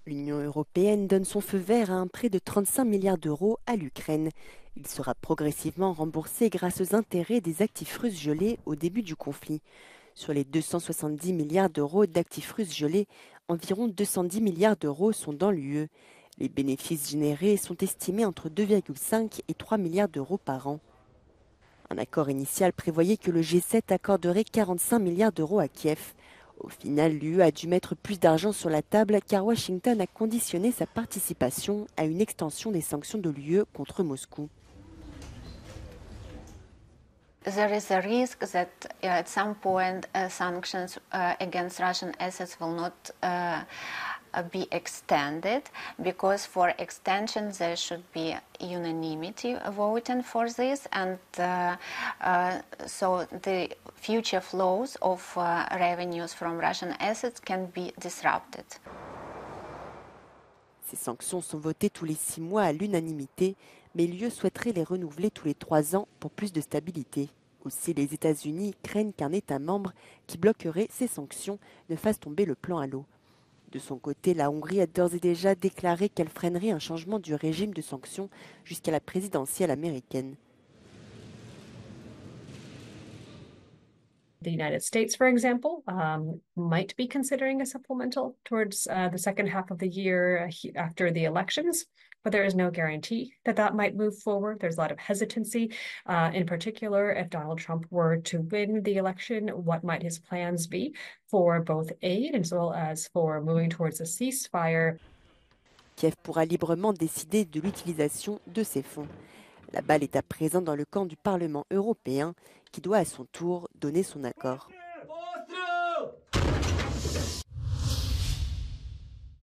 L'Union européenne donne son feu vert à un prêt de 35 milliards d'euros à l'Ukraine. Il sera progressivement remboursé grâce aux intérêts des actifs russes gelés au début du conflit. Sur les 270 milliards d'euros d'actifs russes gelés, environ 210 milliards d'euros sont dans l'UE. Les bénéfices générés sont estimés entre 2,5 et 3 milliards d'euros par an. Un accord initial prévoyait que le G7 accorderait 45 milliards d'euros à Kiev. Au final, l'UE a dû mettre plus d'argent sur la table car Washington a conditionné sa participation à une extension des sanctions de l'UE contre Moscou. There is a risk that at some point sanctions against Russian assets will not be extended, because for extension there should be unanimity voting for this, and so the future flows of revenues from Russian assets can be disrupted. Ces sanctions sont votées tous les 6 mois à l'unanimité, mais l'UE souhaiterait les renouveler tous les 3 ans pour plus de stabilité. Aussi, les États-Unis craignent qu'un État membre qui bloquerait ces sanctions ne fasse tomber le plan à l'eau. De son côté, la Hongrie a d'ores et déjà déclaré qu'elle freinerait un changement du régime de sanctions jusqu'à la présidentielle américaine. The United States, for example, might be considering a supplemental towards the second half of the year after the elections, but there is no guarantee that that might move forward. There's a lot of hesitancy. In particular, if Donald Trump were to win the election, what might his plans be for both aid as well as for moving towards a ceasefire? Kiev pourra librement décider de l'utilisation de ces fonds. La balle est à présent dans le camp du Parlement européen qui doit à son tour donner son accord.